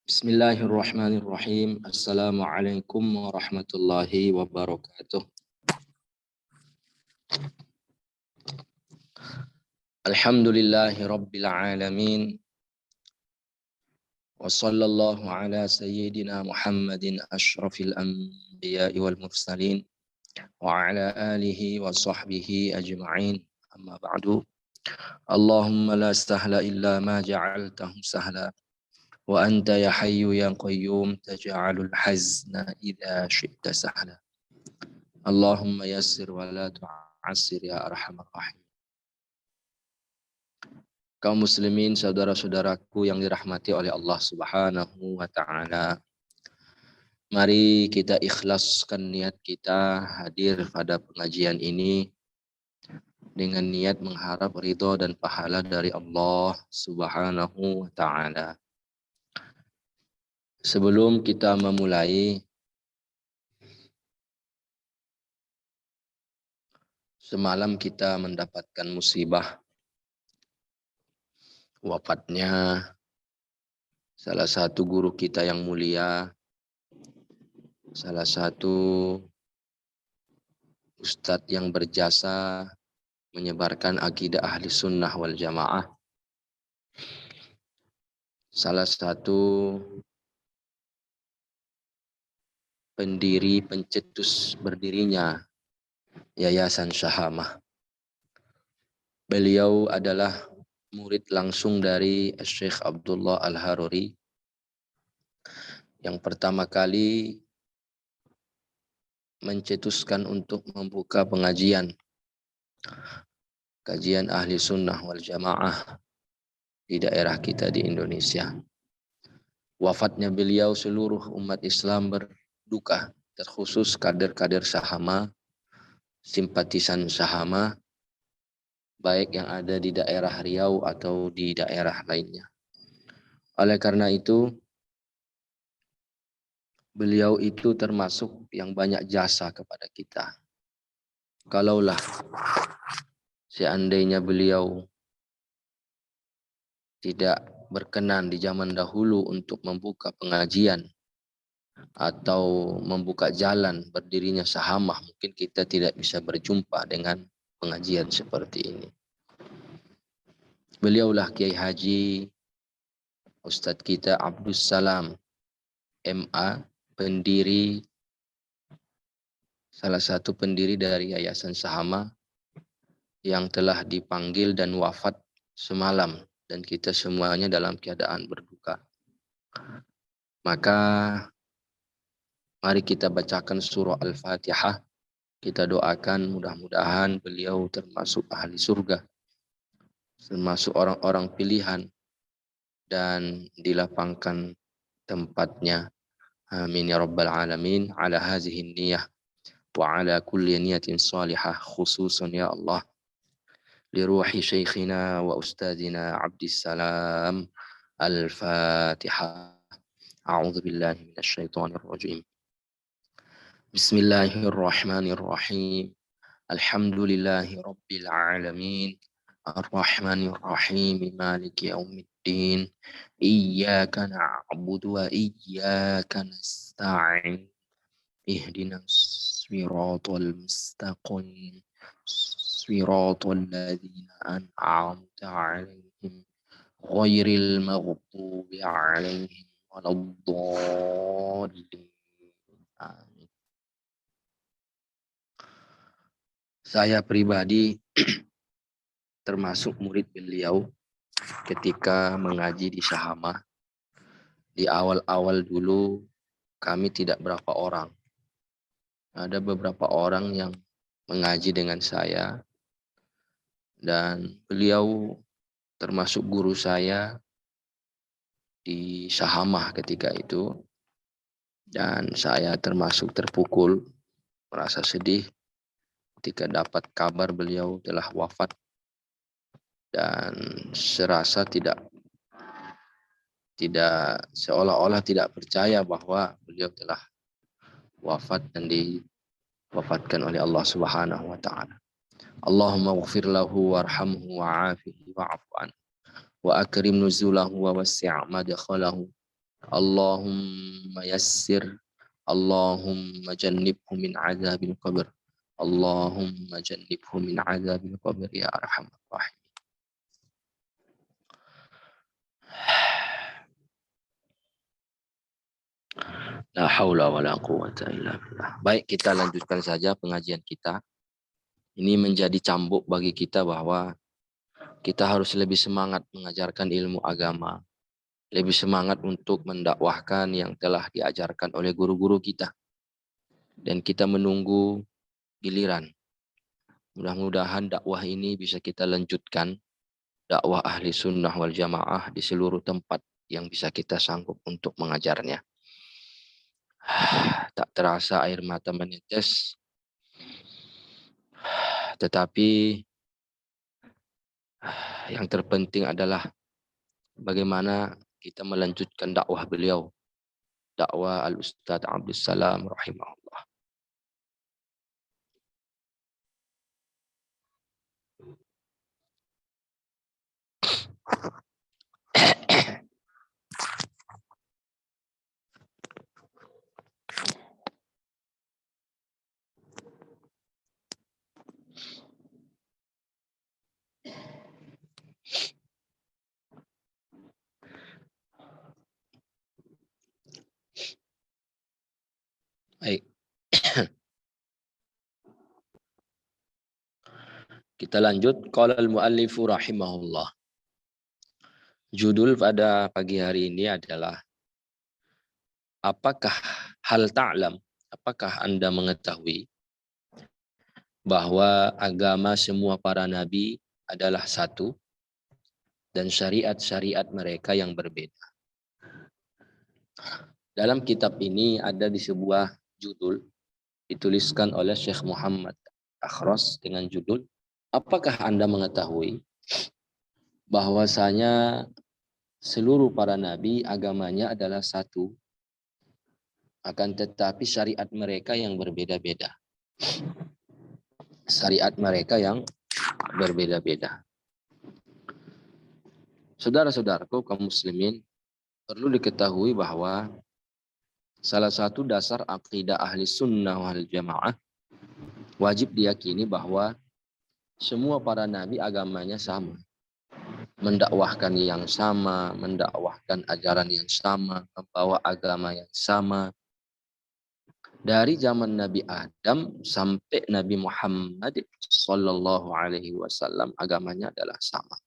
Bismillahirrahmanirrahim. Assalamualaikum warahmatullahi wabarakatuh. Alhamdulillahi rabbil alamin. Wa sallallahu ala sayyidina Muhammadin asyrafil anbiya'i wal mursalin wa ala alihi wa sahbihi ajma'in. Amma ba'du. Allahumma la sahla illa ma ja'altahu sahla. Wa anta ya hayyu ya qayyum taj'alul hazna idza syi'ta sahla. Allahumma yassir wa la tu'assir ya arhamar rahim. Kaum muslimin, saudara-saudaraku yang dirahmati oleh Allah Subhanahu wa taala. Mari kita ikhlaskan niat kita hadir pada pengajian ini dengan niat mengharap ridho dan pahala dari Allah Subhanahu wa taala. Sebelum kita memulai, semalam kita mendapatkan musibah wafatnya salah satu guru kita yang mulia, salah satu ustadz yang berjasa menyebarkan akidah ahli sunnah wal jamaah, salah satu pendiri pencetus berdirinya Yayasan Syahamah. Beliau adalah murid langsung dari Syekh Abdullah Al-Haruri yang pertama kali mencetuskan untuk membuka pengajian kajian ahli sunnah wal jamaah di daerah kita di Indonesia. Wafatnya beliau seluruh umat Islam berduka, terkhusus kader-kader Syahamah, simpatisan Syahamah, baik yang ada di daerah Riau atau di daerah lainnya. Oleh karena itu, beliau itu termasuk yang banyak jasa kepada kita. Kalaulah seandainya beliau tidak berkenan di zaman dahulu untuk membuka pengajian atau membuka jalan berdirinya Syahamah, mungkin kita tidak bisa berjumpa dengan pengajian seperti ini. Beliaulah Kiai Haji Ustadz kita Abdus Salam MA, salah satu pendiri dari Yayasan Syahamah yang telah dipanggil dan wafat semalam, dan kita semuanya dalam keadaan berduka. Maka mari kita bacakan surah Al-Fatihah. Kita doakan mudah-mudahan beliau termasuk ahli surga, termasuk orang-orang pilihan, dan dilapangkan tempatnya. Amin ya rabbal alamin. Ala hazihi niyah wa ala kulli niyatin salihah, khususan ya Allah liruhi syekhina wa ustadina Abdissalam. Al-Fatihah. A'udzu billahi minasyaitonir rajim. Bismillahirrahmanirrahim. Alhamdulillahi rabbil alamin. Ar-Rahmanir Rahim. Maliki yaumiddin. Iyyaka na'budu wa iyyaka nasta'in. Ihdinas siratal mustaqim. Siratal ladzina an'amta 'alaihim ghairil maghdubi 'alaihim waladdallin. Amin. Saya pribadi termasuk murid beliau ketika mengaji di Syahamah. Di awal-awal dulu kami tidak berapa orang. Ada beberapa orang yang mengaji dengan saya, dan beliau termasuk guru saya di Syahamah ketika itu. Dan saya termasuk terpukul, merasa sedih ketika dapat kabar beliau telah wafat, dan serasa tidak seolah-olah tidak percaya bahwa beliau telah wafat dan diwafatkan oleh Allah Subhanahu wa taala. Allahumma ighfir lahu warhamhu wa'afihi wa'fu anhu wa akrim nuzulahu wa wassi' madkhalahu. Allahumma yassir, Allahumma jannibhu min azabil qabr. Allahumma jannibhu min azabil qabr ya arhamar rahim. La haula wa la quwata illa billah. Baik, kita lanjutkan saja pengajian kita. Ini menjadi cambuk bagi kita bahwa kita harus lebih semangat mengajarkan ilmu agama, lebih semangat untuk mendakwahkan yang telah diajarkan oleh guru-guru kita. Dan kita menunggu giliran. Mudah-mudahan dakwah ini bisa kita lanjutkan, dakwah ahli sunnah wal jamaah di seluruh tempat yang bisa kita sanggup untuk mengajarnya. Tak terasa air mata menetes, tetapi yang terpenting adalah bagaimana kita melanjutkan dakwah beliau, dakwah Al-Ustadz Abdus Salam rahimahullah. Baik. Kita lanjut. Qala al-muallifu rahimahullah. Judul pada pagi hari ini adalah apakah hal ta'lam, apakah Anda mengetahui bahwa agama semua para nabi adalah satu dan syariat-syariat mereka yang berbeda. Dalam kitab ini ada di sebuah judul dituliskan oleh Syekh Muhammad Akhras dengan judul apakah Anda mengetahui bahwasanya seluruh para nabi agamanya adalah satu, akan tetapi syariat mereka yang berbeda-beda. Syariat mereka yang berbeda-beda. Saudara-saudaraku kaum muslimin, perlu diketahui bahwa salah satu dasar akidah ahli sunnah wal jamaah wajib diyakini bahwa semua para nabi agamanya sama. Mendakwahkan yang sama, mendakwahkan ajaran yang sama, membawa agama yang sama. Dari zaman Nabi Adam sampai Nabi Muhammad sallallahu alaihi wasallam agamanya adalah sama.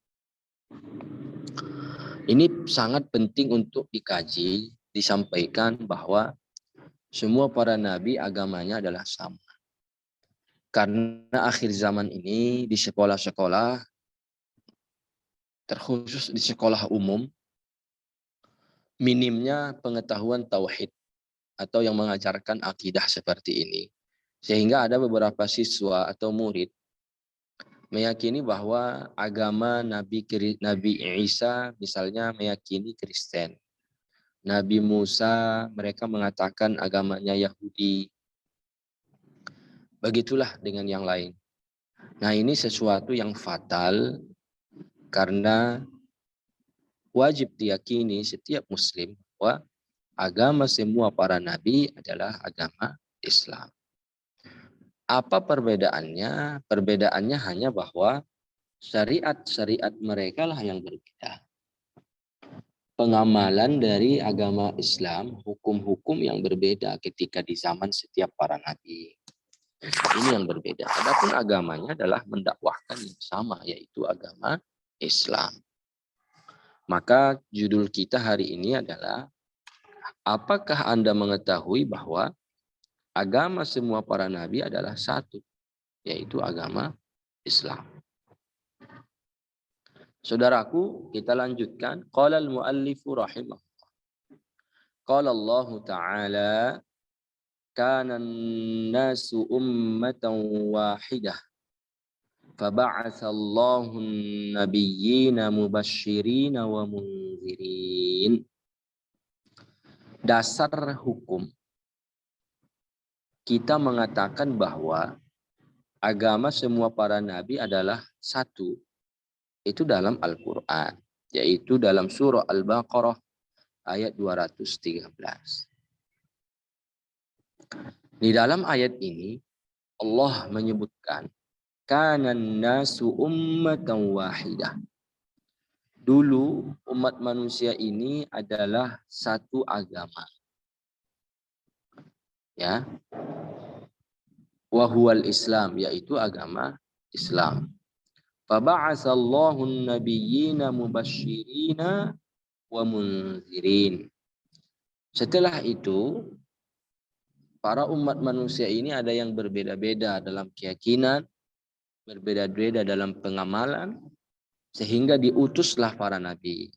Ini sangat penting untuk dikaji, disampaikan bahwa semua para nabi agamanya adalah sama. Karena akhir zaman ini di sekolah-sekolah, terkhusus di sekolah umum, minimnya pengetahuan tauhid atau yang mengajarkan akidah seperti ini. Sehingga ada beberapa siswa atau murid meyakini bahwa agama Nabi Isa misalnya meyakini Kristen. Nabi Musa mereka mengatakan agamanya Yahudi. Begitulah dengan yang lain. Nah, ini sesuatu yang fatal karena wajib diyakini setiap muslim bahwa agama semua para nabi adalah agama Islam. Apa perbedaannya? Perbedaannya hanya bahwa syariat-syariat mereka lah yang berbeda. Pengamalan dari agama Islam, hukum-hukum yang berbeda ketika di zaman setiap para nabi. Ini yang berbeda. Adapun agamanya adalah mendakwahkan yang sama, yaitu agama Islam. Maka judul kita hari ini adalah apakah Anda mengetahui bahwa agama semua para nabi adalah satu, yaitu agama Islam. Saudaraku, kita lanjutkan. Qala al-muallifu rahimahullah. Qala Allah Ta'ala, kana an-nasu ummatan wahidah. Faba'atha Allahu an-nabiyyina mubashshirina wa munzirin. Dasar hukum kita mengatakan bahwa agama semua para nabi adalah satu. Itu dalam Al-Quran. Yaitu dalam surah Al-Baqarah ayat 213. Di dalam ayat ini Allah menyebutkan kanan nasu ummatan wahidah. Dulu umat manusia ini adalah satu agama. Ya. Wa huwal Islam, yaitu agama Islam. Fa ba'atsallahu an-nabiyyina mubasysyirina wa munzirin. Setelah itu para umat manusia ini ada yang berbeda-beda dalam keyakinan, berbeda-beda dalam pengamalan, sehingga diutuslah para nabi.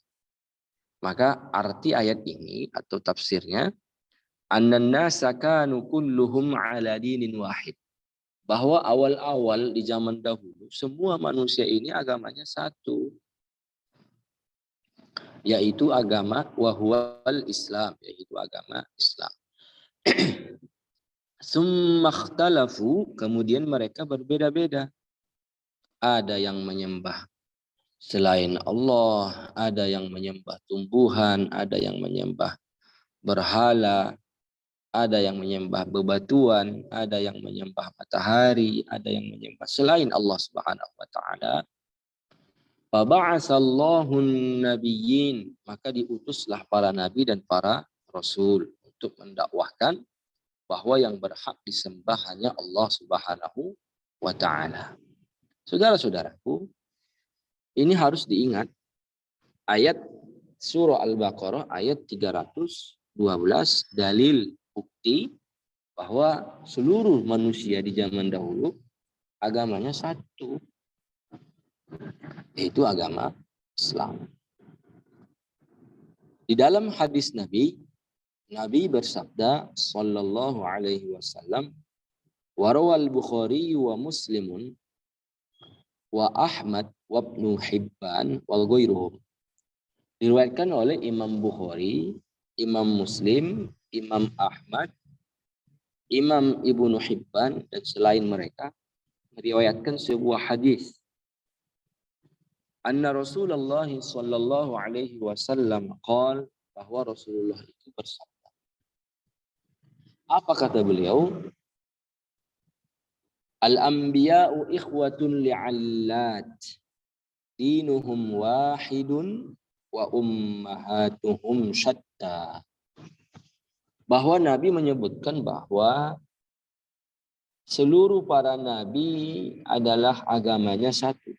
Maka arti ayat ini atau tafsirnya, annan nasa kanu kulluhum ala dinin wahid. Bahwa awal-awal di zaman dahulu, semua manusia ini agamanya satu. Yaitu agama wahuwal Islam, yaitu agama Islam. Summakhtalafu, kemudian mereka berbeda-beda. Ada yang menyembah selain Allah, ada yang menyembah tumbuhan, ada yang menyembah berhala, ada yang menyembah bebatuan, ada yang menyembah matahari, ada yang menyembah selain Allah Subhanahu wa taala. Fa ba'atsallahu nabiyyin, maka diutuslah para nabi dan para rasul untuk mendakwahkan bahwa yang berhak disembah hanya Allah Subhanahu wa taala. Saudara-saudaraku, ini harus diingat ayat surah Al-Baqarah ayat 312, dalil bukti bahwa seluruh manusia di zaman dahulu agamanya satu, yaitu agama Islam. Di dalam hadis Nabi bersabda sallallahu alaihi wasallam, wa rawal Bukhari wa Muslimun wa Ahmad wa Ibnu Hibban wal ghairuhum. Diriwayatkan oleh Imam Bukhari, Imam Muslim, Imam Ahmad, Imam Ibnu Hibban dan selain mereka meriwayatkan sebuah hadis. Anna Rasulullah sallallahu alaihi wasallam qala, bahwa Rasulullah itu bersabda. Apa kata beliau? Al-anbiya'u ikhwatun li'allat, dinuhum wahidun wa ummahatuhum syatta. Bahwa Nabi menyebutkan bahwa seluruh para nabi adalah agamanya satu.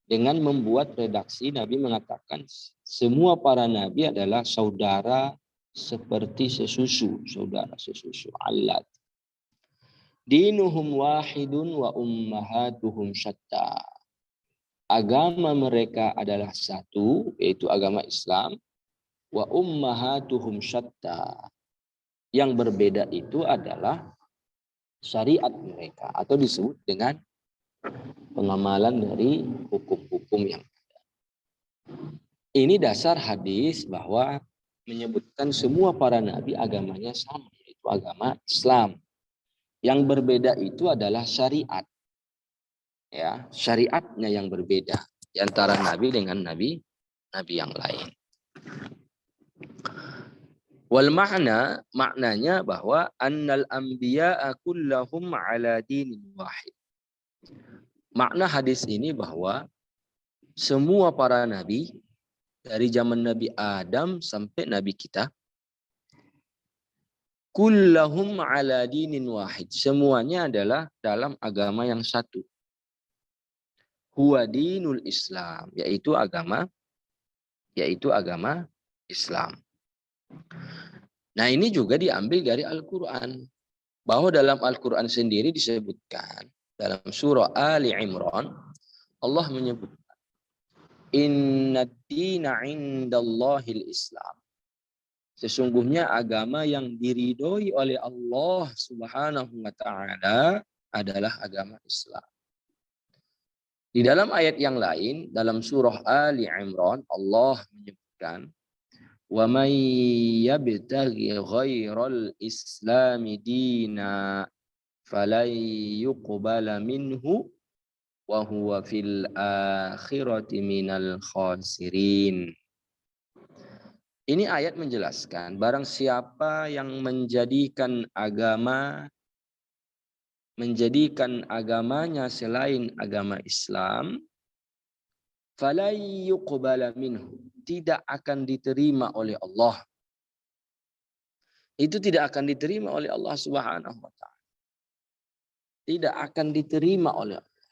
Dengan membuat redaksi, Nabi mengatakan semua para nabi adalah saudara seperti sesusu, saudara sesusu, allat. Dinuhum wahidun wa ummahatuhum syatta. Agama mereka adalah satu, yaitu agama Islam. Wa ummahatuhum syatta. Yang berbeda itu adalah syariat mereka, atau disebut dengan pengamalan dari hukum-hukum yang ada. Ini dasar hadis bahwa menyebutkan semua para nabi agamanya sama, yaitu agama Islam. Yang berbeda itu adalah syariat. Ya, syariatnya yang berbeda di antara nabi dengan nabi yang lain. Wal maknanya bahwa annal anbiya'a kullahum ala dinin wahid. Makna hadis ini bahwa semua para nabi dari zaman Nabi Adam sampai nabi kita, kullahum ala dinin wahid, semuanya adalah dalam agama yang satu. Huwa dinul Islam, yaitu agama Islam. Nah, ini juga diambil dari Al-Qur'an. Bahwa dalam Al-Qur'an sendiri disebutkan dalam surah Ali Imran, Allah menyebutkan innad dina 'indallahil Islam. Sesungguhnya agama yang diridhoi oleh Allah Subhanahu wa taala adalah agama Islam. Di dalam ayat yang lain, dalam surah Ali Imran, Allah menyebutkan Wa may yabtaghi ghairal islami dina falan yuqbala minhu wa huwa fil akhirati minal khasirin. Ini ayat menjelaskan barang siapa yang menjadikan agamanya selain agama Islam, falan yuqbala minhu, tidak akan diterima oleh Allah. Itu tidak akan diterima oleh Allah Subhanahu wa taala. Tidak akan diterima oleh Allah.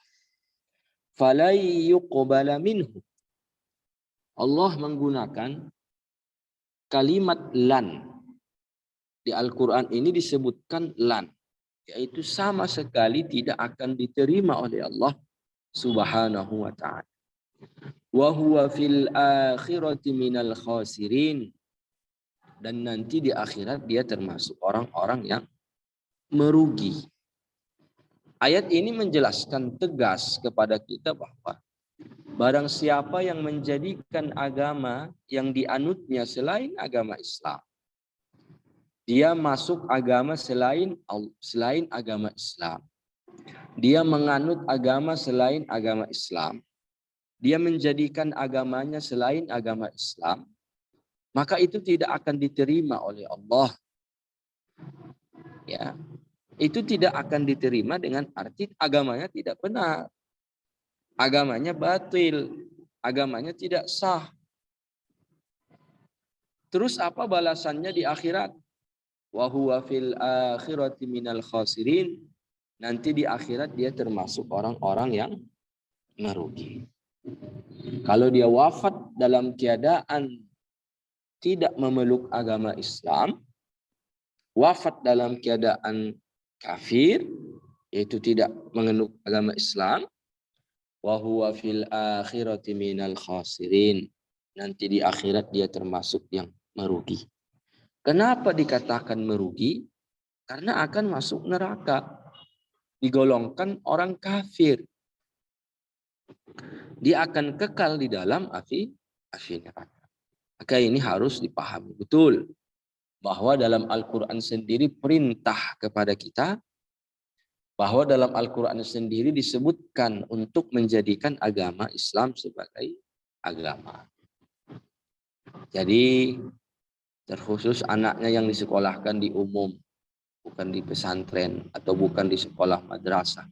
Falan yuqbala minhu. Allah menggunakan kalimat lan. Di Al-Quran ini disebutkan lan. Yaitu sama sekali tidak akan diterima oleh Allah Subhanahu wa ta'ala. Wa huwa fil akhirati minal khasirin. Dan nanti di akhirat dia termasuk orang-orang yang merugi. Ayat ini menjelaskan tegas kepada kita bahwa barang siapa yang menjadikan agama yang dianutnya selain agama Islam, dia masuk agama selain agama Islam. Dia menganut agama selain agama Islam. Dia menjadikan agamanya selain agama Islam. Maka itu tidak akan diterima oleh Allah. Ya, itu tidak akan diterima dengan arti agamanya tidak benar. Agamanya batil. Agamanya tidak sah. Terus apa balasannya di akhirat? Wa huwa fil akhirati minal khasirin. Nanti di akhirat dia termasuk orang-orang yang merugi. Kalau dia wafat dalam keadaan tidak memeluk agama Islam, wafat dalam keadaan kafir, yaitu tidak menganut agama Islam, wa huwa fil akhirati minal khasirin. Nanti di akhirat dia termasuk yang merugi. Kenapa dikatakan merugi? Karena akan masuk neraka. Digolongkan orang kafir. Dia akan kekal di dalam api neraka. Maka ini harus dipahami betul. Bahwa dalam Al-Quran sendiri perintah kepada kita. Bahwa dalam Al-Quran sendiri disebutkan untuk menjadikan agama Islam sebagai agama. Jadi terkhusus anaknya yang disekolahkan di umum. Bukan di pesantren atau bukan di sekolah madrasah.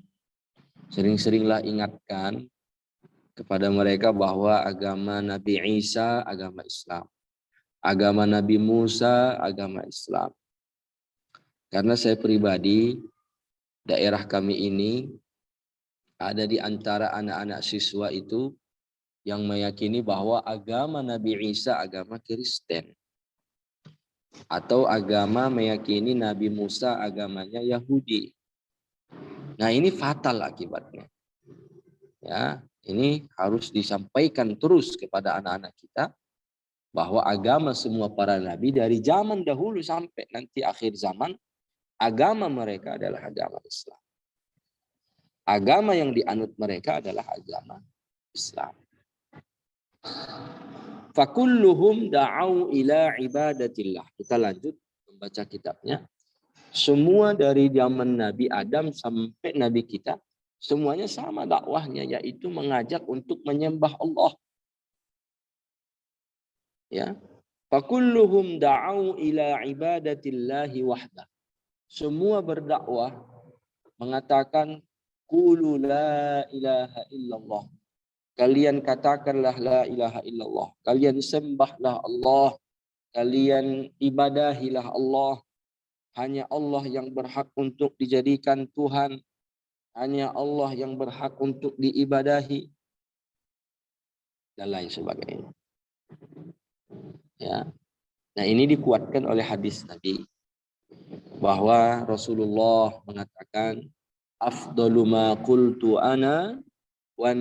Sering-seringlah ingatkan kepada mereka bahwa agama Nabi Isa agama Islam. Agama Nabi Musa agama Islam. Karena saya pribadi, daerah kami ini ada di antara anak-anak siswa itu yang meyakini bahwa agama Nabi Isa agama Kristen. Atau agama meyakini Nabi Musa agamanya Yahudi. Nah ini fatal akibatnya. Ya, ini harus disampaikan terus kepada anak-anak kita bahwa agama semua para nabi dari zaman dahulu sampai nanti akhir zaman, agama mereka adalah agama Islam. Agama yang dianut mereka adalah agama Islam. Fakulluhum da'au ila ibadatillah. Kita lanjut membaca kitabnya. Semua dari zaman Nabi Adam sampai Nabi kita, semuanya sama dakwahnya, yaitu mengajak untuk menyembah Allah. Ya. Fakulluhum da'au ila ibadatillahi wahdah. Semua berdakwah mengatakan qulu la ilaha illallah. Kalian katakanlah la ilaha illallah. Kalian sembahlah Allah. Kalian ibadahilah Allah. Hanya Allah yang berhak untuk dijadikan Tuhan. Hanya Allah yang berhak untuk diibadahi. Dan lain sebagainya. Ya. Nah ini dikuatkan oleh hadis Nabi. Bahwa Rasulullah mengatakan. Afdalu ma qultu ana wan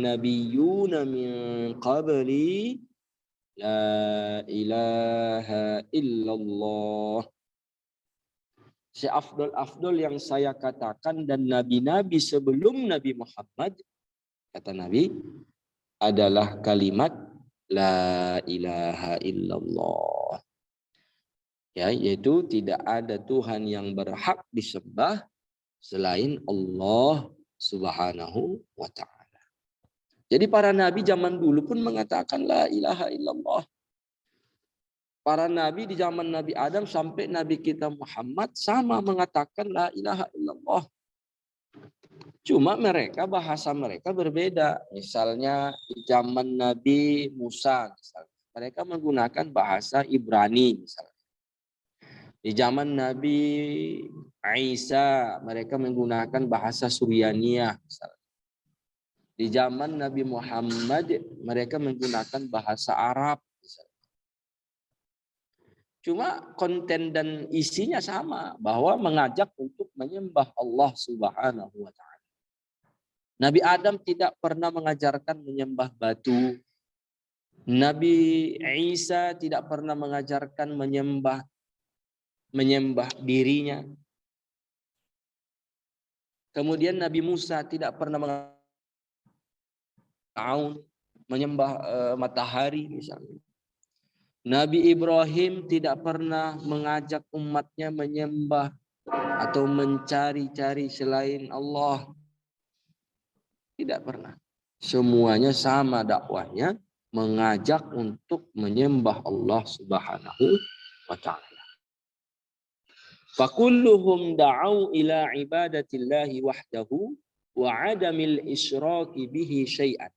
nabiyyuna min qabli la ilaha illallah. Seafdol yang saya katakan dan nabi-nabi sebelum Nabi Muhammad, kata Nabi, adalah kalimat La ilaha illallah. Ya, yaitu tidak ada Tuhan yang berhak disembah selain Allah Subhanahu wa ta'ala. Jadi para nabi zaman dulu pun mengatakan la ilaha illallah. Para nabi di zaman Nabi Adam sampai Nabi kita Muhammad sama mengatakan la ilaha illallah. Cuma bahasa mereka berbeda. Misalnya di zaman Nabi Musa, mereka menggunakan bahasa Ibrani misalnya. Di zaman Nabi Isa, mereka menggunakan bahasa Suryaniyah. Di zaman Nabi Muhammad, mereka menggunakan bahasa Arab. Cuma konten dan isinya sama, bahwa mengajak untuk menyembah Allah Subhanahu wa ta'ala. Nabi Adam tidak pernah mengajarkan menyembah batu. Nabi Isa tidak pernah mengajarkan menyembah dirinya. Kemudian Nabi Musa tidak pernah menyembah matahari misalnya. Nabi Ibrahim tidak pernah mengajak umatnya menyembah atau mencari-cari selain Allah. Tidak pernah. Semuanya sama dakwahnya, mengajak untuk menyembah Allah Subhanahu wa ta'ala. Fakulluhum da'au ila ibadatillahi wahdahu wa adamil isyraki bihi syai'an.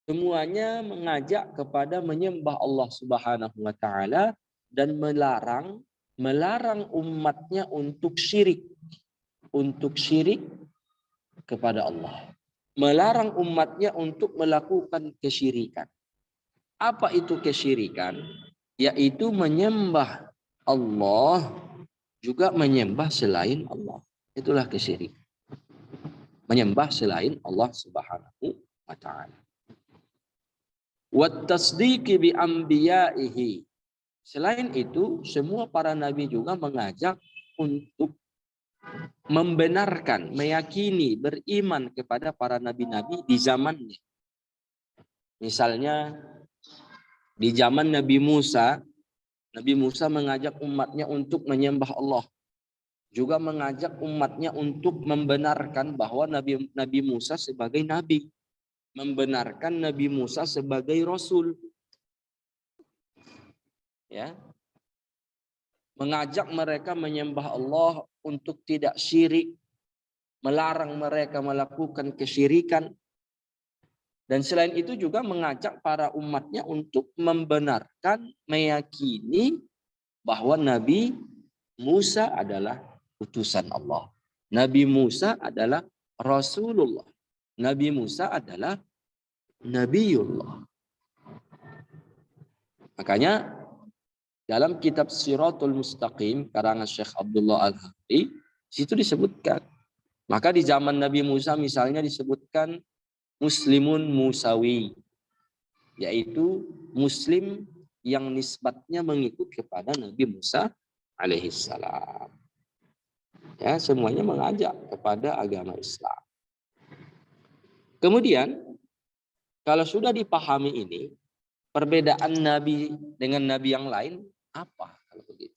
Semuanya mengajak kepada menyembah Allah Subhanahu wa ta'ala dan melarang umatnya untuk syirik kepada Allah. Melarang umatnya untuk melakukan kesyirikan. Apa itu kesyirikan? Yaitu menyembah Allah juga menyembah selain Allah. Itulah kesyirikan. Menyembah selain Allah Subhanahu wa ta'ala. Wat tasdiqi bi anbiya'ihi. Selain itu, semua para nabi juga mengajak untuk membenarkan, meyakini, beriman kepada para nabi-nabi di zamannya. Misalnya di zaman Nabi Musa mengajak umatnya untuk menyembah Allah. Juga mengajak umatnya untuk membenarkan bahwa Nabi Musa sebagai nabi. Membenarkan Nabi Musa sebagai rasul. Ya. Mengajak mereka menyembah Allah untuk tidak syirik. Melarang mereka melakukan kesyirikan. Dan selain itu juga mengajak para umatnya untuk membenarkan, meyakini bahwa Nabi Musa adalah utusan Allah. Nabi Musa adalah Rasulullah. Nabi Musa adalah Nabiullah. Makanya dalam kitab Siratul Mustaqim karangan Syekh Abdullah Al-Hadi, situ disebutkan. Maka di zaman Nabi Musa misalnya disebutkan Muslimun Musawi, yaitu Muslim yang nisbatnya mengikut kepada Nabi Musa alaihissalam. Ya, semuanya mengajak kepada agama Islam. Kemudian, kalau sudah dipahami ini, perbedaan Nabi dengan Nabi yang lain apa kalau begitu?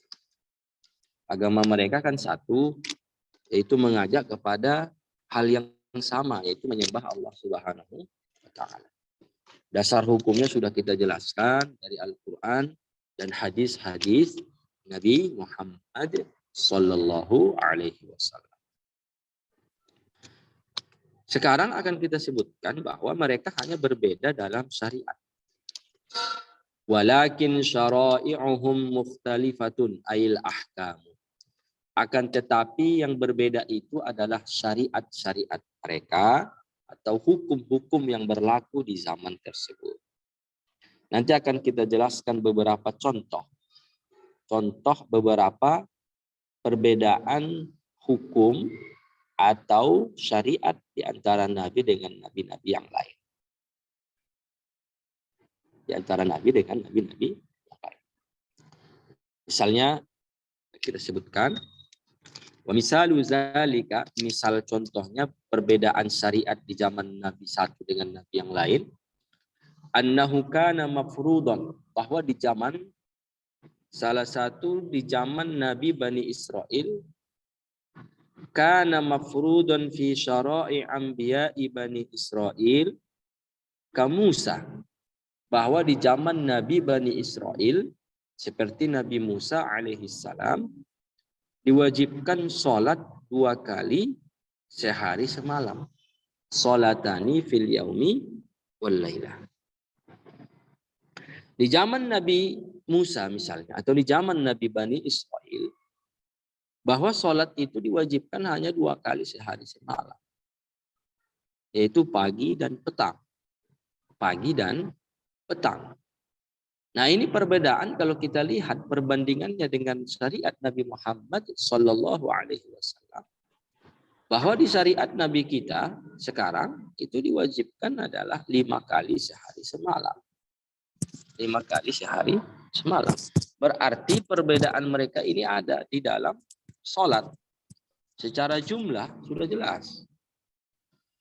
Agama mereka kan satu, yaitu mengajak kepada hal yang sama, yaitu menyembah Allah Subhanahu wa ta'ala. Dasar hukumnya sudah kita jelaskan dari Al-Quran dan hadis-hadis Nabi Muhammad Sallallahu Alaihi Wasallam. Sekarang akan kita sebutkan bahwa mereka hanya berbeda dalam syariat. Walakin syara'i'uhum mukhtalifatun ayil ahkamu. Akan tetapi yang berbeda itu adalah syariat-syariat mereka atau hukum-hukum yang berlaku di zaman tersebut. Nanti akan kita jelaskan beberapa contoh beberapa perbedaan hukum atau syariat di antara nabi dengan nabi-nabi yang lain. Di antara nabi dengan nabi-nabi yang lain. Misalnya kita sebutkan misalu zalika, misal contohnya perbedaan syariat di zaman Nabi satu dengan Nabi yang lain. annahu kana mafrudan, bahwa di zaman salah satu di zaman Nabi Bani Israel, kana mafrudan fi syara'i anbiya'i Bani Israel ka Musa, bahwa di zaman Nabi Bani Israel seperti Nabi Musa alaihissalam diwajibkan sholat 2 kali sehari semalam. Sholatani fil yaumi wal lailah. Di zaman Nabi Musa misalnya, atau di zaman Nabi Bani Israel, bahwa sholat itu diwajibkan hanya 2 kali sehari semalam, yaitu pagi dan petang. Pagi dan petang. Nah, ini perbedaan kalau kita lihat perbandingannya dengan syariat Nabi Muhammad Sallallahu Alaihi Wasallam. Bahwa di syariat Nabi kita sekarang itu diwajibkan adalah 5 kali sehari semalam. 5 kali sehari semalam. Berarti perbedaan mereka ini ada di dalam sholat. Secara jumlah sudah jelas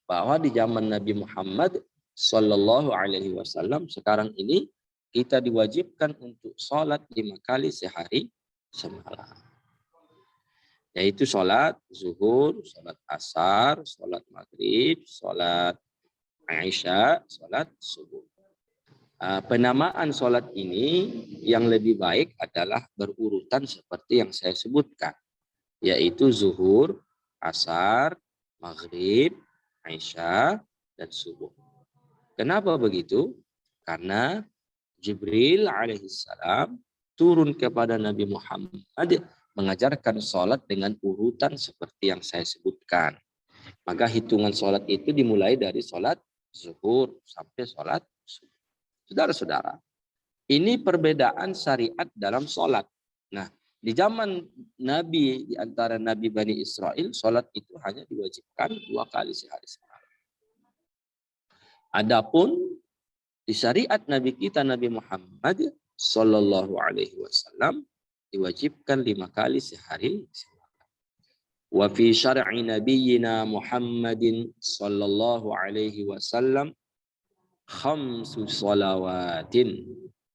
bahwa di zaman Nabi Muhammad Sallallahu Alaihi Wasallam sekarang ini kita diwajibkan untuk sholat 5 kali sehari semalam. Yaitu sholat zuhur, sholat asar, sholat maghrib, sholat isya, sholat subuh. Penamaan sholat ini yang lebih baik adalah berurutan seperti yang saya sebutkan, yaitu zuhur, asar, maghrib, isya, dan subuh. Kenapa begitu? Karena Jibril alaihissalam turun kepada Nabi Muhammad mengajarkan sholat dengan urutan seperti yang saya sebutkan. Maka hitungan sholat itu dimulai dari sholat zuhur sampai sholat subuh. Saudara-saudara, ini perbedaan syariat dalam sholat. Nah, di zaman Nabi, di antara Nabi Bani Israel, sholat itu hanya diwajibkan 2 kali sehari semalam. Adapun di syariat Nabi kita, Nabi Muhammad Sallallahu Alaihi Wasallam, diwajibkan 5 kali sehari semalam. Wa fi syar'i nabiyyina Muhammadin Sallallahu Alaihi Wasallam khamsu shalawatin,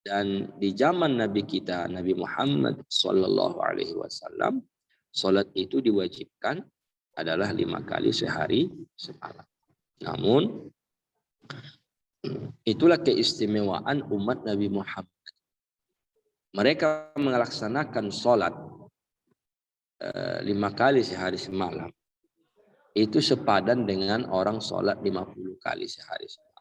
dan di zaman Nabi kita Nabi Muhammad Sallallahu Alaihi Wasallam salat itu diwajibkan adalah 5 kali sehari semalam. Namun itulah keistimewaan umat Nabi Muhammad. Mereka melaksanakan salat 5 kali sehari semalam itu sepadan dengan orang salat 50 kali sehari semalam.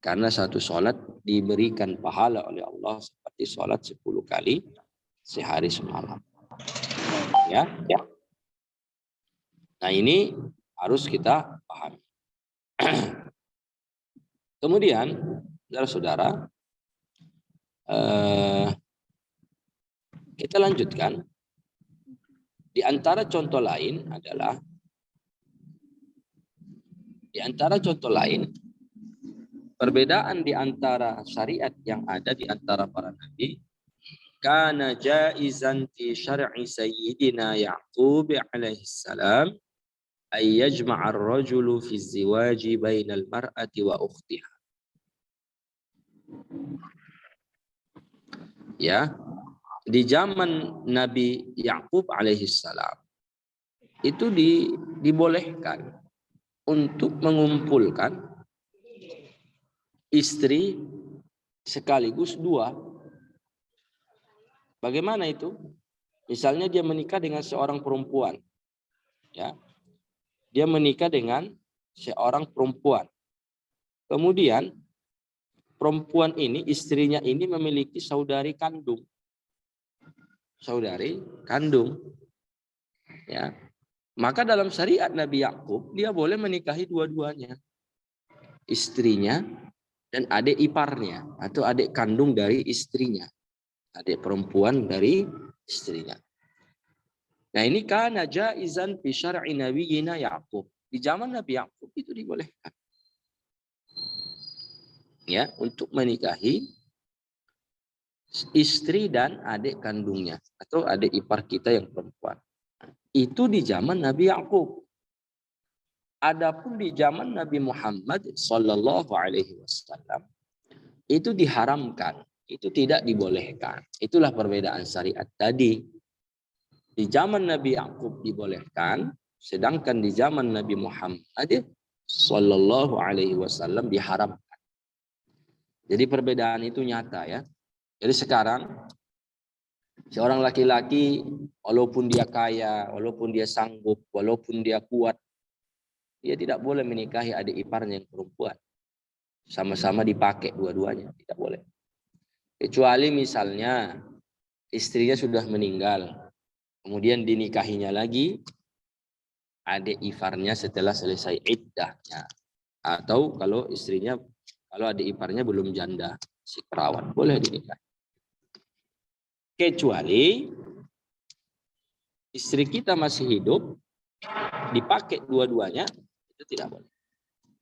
Karena satu sholat diberikan pahala oleh Allah seperti sholat 10 kali sehari semalam. Ya. Nah, ini harus kita pahami. Kemudian, saudara-saudara, kita lanjutkan. Di antara contoh lain adalah, perbedaan di antara syariat yang ada di antara para nabi, kana jaizan fi syar'i sayyidina Ya'qub alaihi salam ay yajma'a ar-rajulu fi az-ziwaji bainal mar'ati wa ukhtiha. Ya, di zaman Nabi Ya'qub alaihi salam itu dibolehkan untuk mengumpulkan istri sekaligus 2. Bagaimana itu? Misalnya dia menikah dengan seorang perempuan. Ya. Dia menikah dengan seorang perempuan. Kemudian perempuan ini, istrinya ini memiliki saudari kandung. Saudari kandung. Ya. Maka dalam syariat Nabi Ya'qub, dia boleh menikahi dua-duanya. Istrinya dan adik iparnya atau adik kandung dari istrinya, adik perempuan dari istrinya. Nah, ini kana jaizan fi syar'i nabiyyina Ya'qub. Di zaman Nabi Ya'qub itu dibolehkan. Ya, untuk menikahi istri dan adik kandungnya atau adik ipar kita yang perempuan. Itu di zaman Nabi Ya'qub. Adapun di zaman Nabi Muhammad Sallallahu Alaihi Wasallam, itu diharamkan, itu tidak dibolehkan. Itulah perbedaan syariat tadi. Di zaman Nabi Yakub dibolehkan, sedangkan di zaman Nabi Muhammad Sallallahu Alaihi Wasallam diharamkan. Jadi perbedaan itu nyata ya. Jadi sekarang seorang laki-laki walaupun dia kaya, walaupun dia sanggup, walaupun dia kuat, dia tidak boleh menikahi adik iparnya yang perempuan. Sama-sama dipakai dua-duanya, tidak boleh. Kecuali misalnya istrinya sudah meninggal, kemudian dinikahinya lagi adik iparnya setelah selesai iddahnya. Atau kalau istrinya, kalau adik iparnya belum janda, si perawan, boleh dinikahi. Kecuali istri kita masih hidup, dipakai dua-duanya, itu tidak boleh.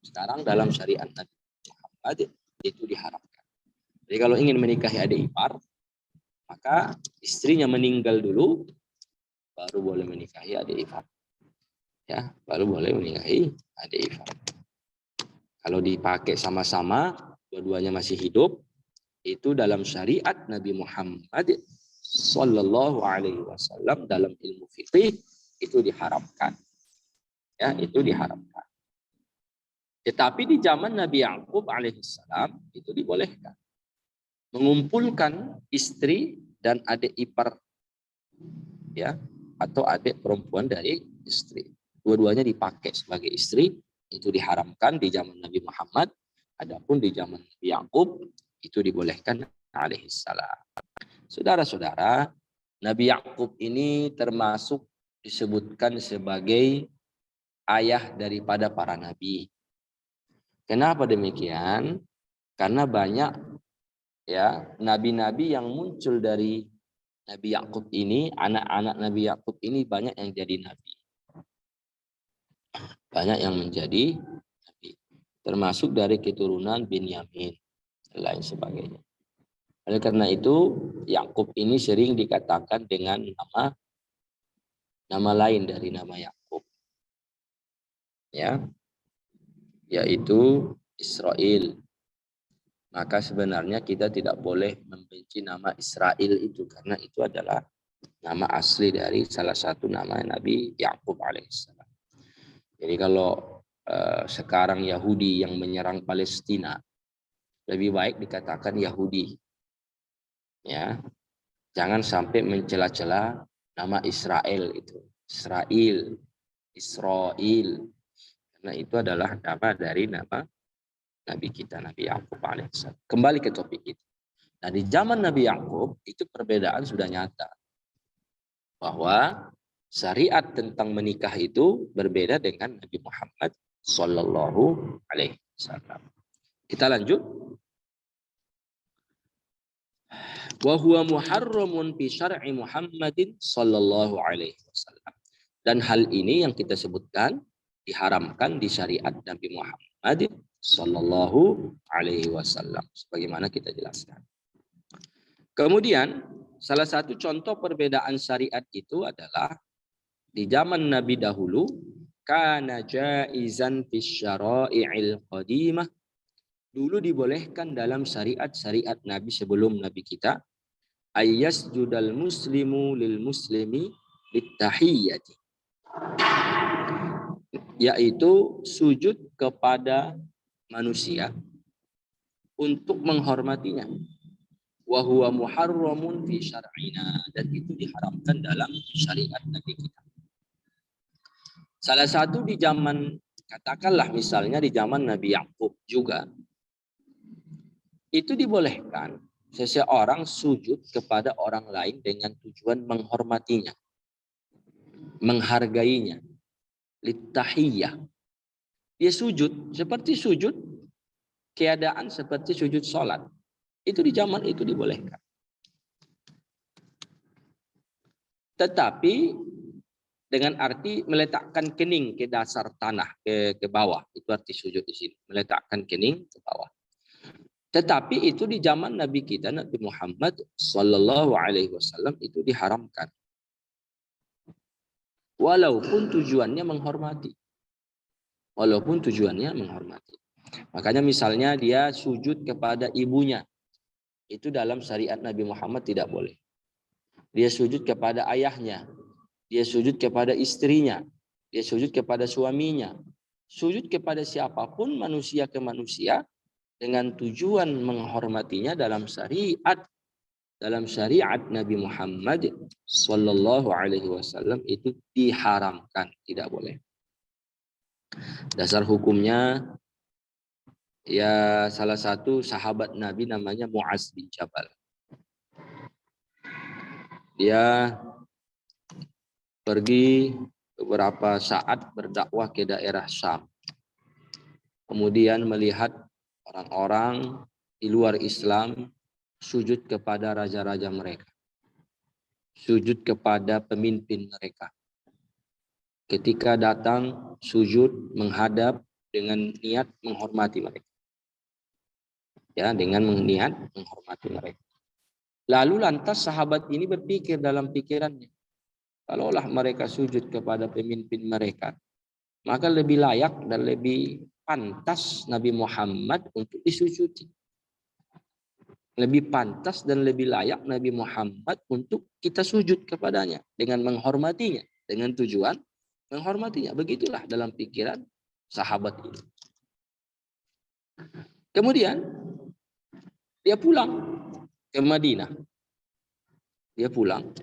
Sekarang dalam syariat Nabi Muhammad itu diharamkan. Jadi kalau ingin menikahi adik ipar, maka istrinya meninggal dulu, baru boleh menikahi adik ipar. Ya, baru boleh menikahi adik ipar. Kalau dipakai sama-sama, dua-duanya masih hidup, itu dalam syariat Nabi Muhammad Sallallahu Alaihi Wasallam dalam ilmu fikih itu diharamkan. Ya, itu diharamkan. Tetapi di zaman Nabi Yakub alaihissalam itu dibolehkan. Mengumpulkan istri dan adik ipar, ya, atau adik perempuan dari istri. Dua-duanya dipakai sebagai istri, itu diharamkan di zaman Nabi Muhammad. Adapun di zaman Nabi Yakub itu dibolehkan alaihissalam. Saudara-saudara, Nabi Yakub ini termasuk disebutkan sebagai ayah daripada para nabi. Kenapa demikian? Karena banyak ya nabi-nabi yang muncul dari Nabi Yakub ini, anak-anak Nabi Yakub ini banyak yang jadi nabi. Banyak yang menjadi nabi. Termasuk dari keturunan Binyamin dan lain sebagainya. Oleh karena itu, Yakub ini sering dikatakan dengan nama lain dari nama Yakub. Ya, yaitu Israel. Maka sebenarnya kita tidak boleh membenci nama Israel itu karena itu adalah nama asli dari salah satu nama Nabi Yakub alaihissalam. Jadi kalau sekarang Yahudi yang menyerang Palestina, lebih baik dikatakan Yahudi. Ya, jangan sampai mencela-cela nama Israel itu. Israel. Karena itu adalah nama dari nama Nabi kita, Nabi Yakub alaihissalam. Kembali ke topik itu. Nah, di zaman Nabi Yakub itu perbedaan sudah nyata. Bahwa syariat tentang menikah itu berbeda dengan Nabi Muhammad Sallallahu Alaihi Wasallam. Kita lanjut. Wa huwa muharramun fi syar'i Muhammadin sallallahu alaihi wasallam. Dan hal ini yang kita sebutkan diharamkan di syariat Nabi Muhammad sallallahu alaihi wasallam sebagaimana kita jelaskan. Kemudian salah satu contoh perbedaan syariat itu adalah di zaman Nabi dahulu kana jaizan fi syara'i'il qadimah, dulu dibolehkan dalam syariat-syariat Nabi sebelum Nabi kita, ayyasjudal muslimu lil muslimi bitahiyyati, yaitu sujud kepada manusia untuk menghormatinya. Wa huwa muharramun fi syar'ina, dan itu diharamkan dalam syariat Nabi kita. Salah satu di zaman, katakanlah misalnya di zaman Nabi Yakub juga, itu dibolehkan seseorang sujud kepada orang lain dengan tujuan menghormatinya, menghargainya, littahiyyah. Dia sujud, seperti sujud, keadaan seperti sujud sholat. Itu di zaman itu dibolehkan. Tetapi dengan arti meletakkan kening ke dasar tanah, ke bawah. Itu arti sujud di sini, meletakkan kening ke bawah. Tetapi itu di zaman Nabi kita, Nabi Muhammad Sallallahu Alaihi Wasallam itu diharamkan. Walaupun tujuannya menghormati. Walaupun tujuannya menghormati. Makanya misalnya dia sujud kepada ibunya, itu dalam syariat Nabi Muhammad tidak boleh. Dia sujud kepada ayahnya, dia sujud kepada istrinya, dia sujud kepada suaminya, sujud kepada siapapun manusia ke manusia dengan tujuan menghormatinya dalam syariat Nabi Muhammad Sallallahu Alaihi Wasallam itu diharamkan, tidak boleh. Dasar hukumnya ya salah satu sahabat Nabi namanya Mu'az bin Jabal. Dia pergi beberapa saat berdakwah ke daerah Syam. Kemudian melihat orang-orang di luar Islam sujud kepada raja-raja mereka. Sujud kepada pemimpin mereka. Ketika datang sujud menghadap dengan niat menghormati mereka. Ya, dengan niat menghormati mereka. Lalu lantas sahabat ini berpikir dalam pikirannya, kalaulah mereka sujud kepada pemimpin mereka, maka lebih layak dan lebih pantas Nabi Muhammad untuk disujudi. Lebih pantas dan lebih layak Nabi Muhammad untuk kita sujud kepadanya dengan menghormatinya, dengan tujuan menghormatinya. Begitulah dalam pikiran sahabat ini. Kemudian dia pulang ke Madinah. Dia pulang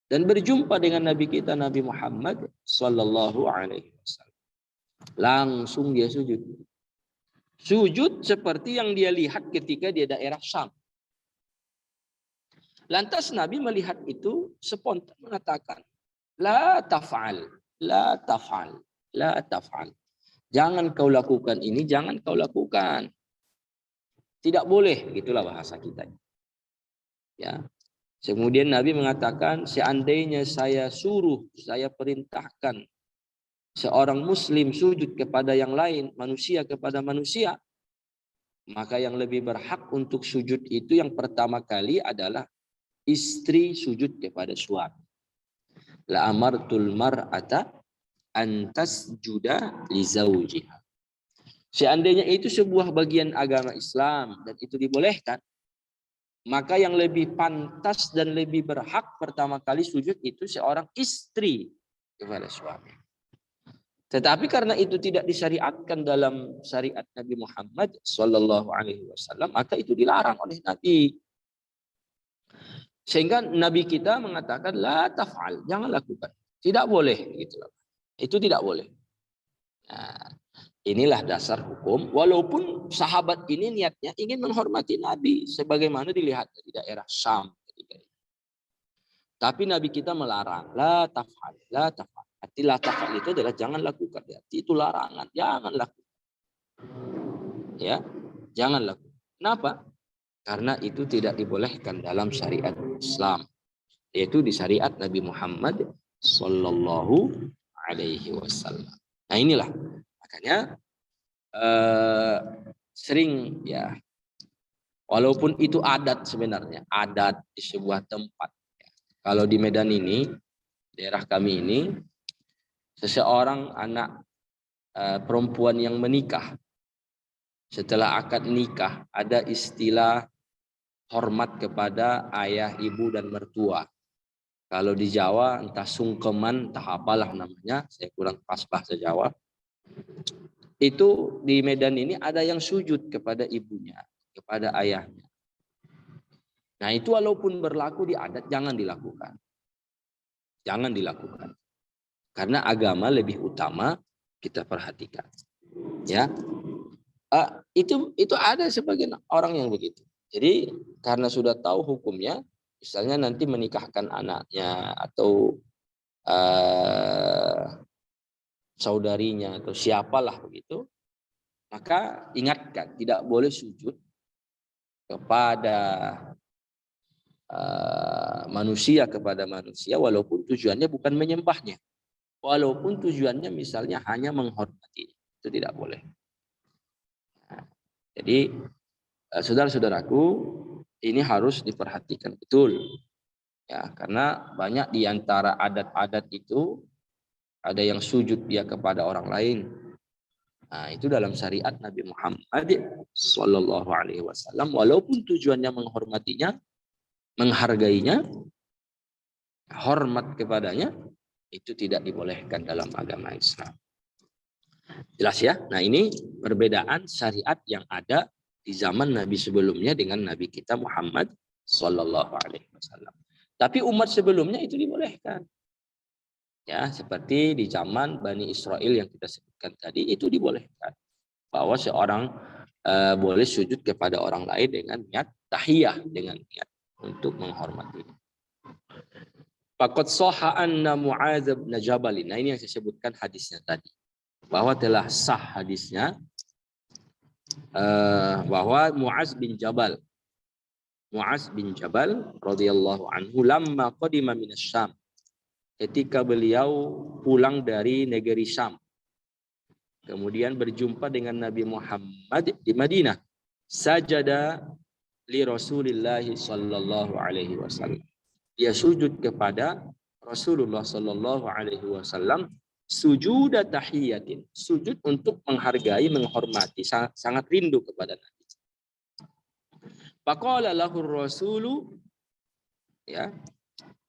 dan berjumpa dengan Nabi kita Nabi Muhammad Sallallahu Alaihi Wasallam. Langsung dia sujud. Sujud seperti yang dia lihat ketika dia daerah Syam. Lantas Nabi melihat itu spontan mengatakan, la taf'al, la taf'al, la taf'al. Jangan kau lakukan ini, jangan kau lakukan. Tidak boleh, gitulah bahasa kita. Ya. Kemudian Nabi mengatakan, seandainya saya suruh, saya perintahkan seorang muslim sujud kepada yang lain, manusia kepada manusia, maka yang lebih berhak untuk sujud itu yang pertama kali adalah istri sujud kepada suami. La amartul mar'ata antas juda li zawjiha. Seandainya itu sebuah bagian agama Islam dan itu dibolehkan, maka yang lebih pantas dan lebih berhak pertama kali sujud itu seorang istri kepada suami. Tetapi karena itu tidak disyariatkan dalam syariat Nabi Muhammad Sallallahu Alaihi Wasallam, maka itu dilarang oleh Nabi. Sehingga Nabi kita mengatakan la taf'al, jangan lakukan, tidak boleh gitu. Itu tidak boleh. Nah, inilah dasar hukum. Walaupun sahabat ini niatnya ingin menghormati Nabi sebagaimana dilihat di daerah Syam ketika itu. Tapi Nabi kita melarang, la taf'al, la taf'al. Arti la taf'al itu adalah jangan lakukan. Arti itu larangan, jangan lakukan. Ya, jangan lakukan. Kenapa? Karena itu tidak dibolehkan dalam syariat Islam, yaitu di syariat Nabi Muhammad Sallallahu Alaihi Wasallam. Nah inilah makanya sering ya, walaupun itu adat sebenarnya, adat di sebuah tempat. Kalau di Medan ini, daerah kami ini, seseorang anak perempuan yang menikah, setelah akad nikah ada istilah hormat kepada ayah, ibu, dan mertua. Kalau di Jawa entah sungkeman, entah apalah namanya, saya kurang pas bahasa Jawa. Itu di Medan ini ada yang sujud kepada ibunya, kepada ayahnya. Nah itu walaupun berlaku di adat, jangan dilakukan. Jangan dilakukan. Karena agama lebih utama kita perhatikan. Ya, itu ada sebagian orang yang begitu. Jadi karena sudah tahu hukumnya, misalnya nanti menikahkan anaknya atau saudarinya atau siapalah begitu, maka ingatkan tidak boleh sujud kepada manusia kepada manusia walaupun tujuannya bukan menyembahnya, walaupun tujuannya misalnya hanya menghormati, itu tidak boleh. Nah, jadi saudara-saudaraku, ini harus diperhatikan betul. Ya, karena banyak di antara adat-adat itu ada yang sujud dia kepada orang lain. Nah, itu dalam syariat Nabi Muhammad Sallallahu Alaihi Wasallam. Walaupun tujuannya menghormatinya, menghargainya, hormat kepadanya, itu tidak dibolehkan dalam agama Islam. Jelas ya? Nah, ini perbedaan syariat yang ada di zaman Nabi sebelumnya dengan Nabi kita Muhammad Sallallahu Alaihi Wasallam. Tapi umat sebelumnya itu dibolehkan. Ya, seperti di zaman Bani Israel yang kita sebutkan tadi, itu dibolehkan. Bahwa seorang boleh sujud kepada orang lain dengan niat tahiyah, dengan niat untuk menghormati. Faqad sahha anna Mu'adz bin Jabal. Nah, ini yang saya sebutkan hadisnya tadi. Bahwa telah sah hadisnya bahwa Mu'adz bin Jabal radhiyallahu anhu lamma qadima minas Syam, ketika beliau pulang dari negeri Syam, kemudian berjumpa dengan Nabi Muhammad di Madinah, sajada li Rasulillah sallallahu alaihi wasallam. Dia sujud kepada Rasulullah sallallahu alaihi wasallam sujud tahiyatin, sujud untuk menghargai, menghormati, sangat rindu kepada Nabi. Faqala lahu rasulu, ya.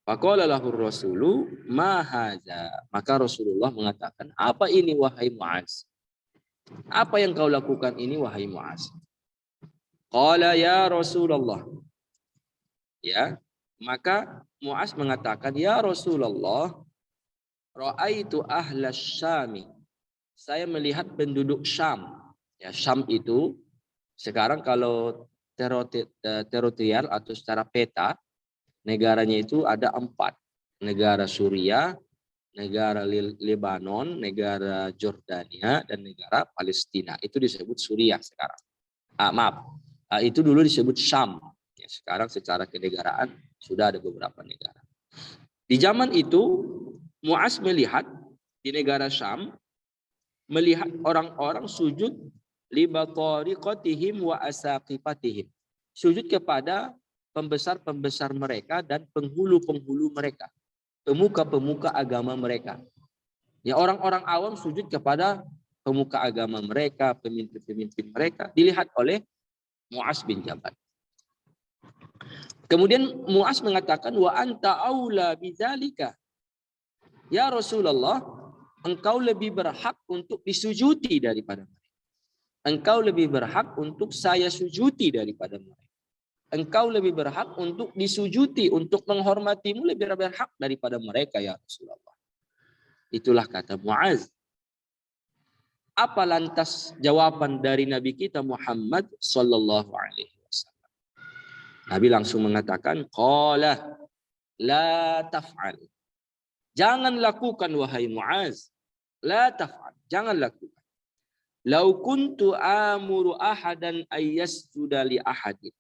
Faqala lahu rasulu ma hadza. Maka Rasulullah mengatakan, apa ini wahai Mu'adz? Apa yang kau lakukan ini wahai Mu'adz? Qala ya Rasulullah. Ya, maka Mu'adz mengatakan, ya Rasulullah, ra'aitu ahlas Syami. Saya melihat penduduk Syam. Ya, Syam itu sekarang kalau teritorial atau secara peta, negaranya itu ada 4. Negara Suriah, negara Lebanon, negara Jordania, dan negara Palestina. Itu disebut Suriah sekarang. Itu dulu disebut Syam. Ya, sekarang secara kenegaraan sudah ada beberapa negara. Di zaman itu, Mu'adz melihat di negara Syam, melihat orang-orang sujud li batariqatihim wa asaqifatihim. Sujud kepada pembesar-pembesar mereka dan penghulu-penghulu mereka, pemuka-pemuka agama mereka. Ya, orang-orang awam sujud kepada pemuka agama mereka, pemimpin-pemimpin mereka, dilihat oleh Mu'adz bin Jabal. Kemudian Mu'adz mengatakan, wa anta aula bidzalika. Ya Rasulullah, engkau lebih berhak untuk disujuti daripada mereka. Engkau lebih berhak untuk saya sujuti daripada mereka. Engkau lebih berhak untuk disujuti, untuk menghormatimu lebih berhak daripada mereka ya Rasulullah. Itulah kata Mu'adz. Apa lantas jawaban dari Nabi kita Muhammad sallallahu alaihi wasallam? Nabi langsung mengatakan, qala la taf'al. Jangan lakukan wahai Mu'adz. La taf'al. Jangan lakukan. Lau kuntu amuru ahadan ayyasjuda li ahadin.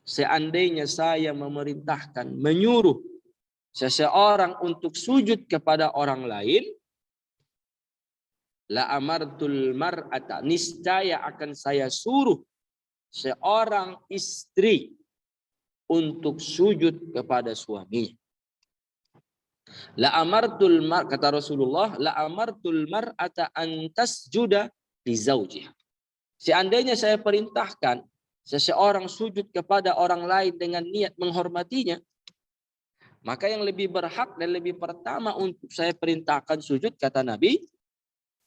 Seandainya saya memerintahkan, menyuruh seseorang untuk sujud kepada orang lain, la amartul mar'ata, niscaya akan saya suruh seorang istri untuk sujud kepada suaminya. La amartul mar, kata Rasulullah, la amartul mar'ata an tasjuda li zawjiha. Seandainya saya perintahkan seseorang sujud kepada orang lain dengan niat menghormatinya, maka yang lebih berhak dan lebih pertama untuk saya perintahkan sujud, kata Nabi,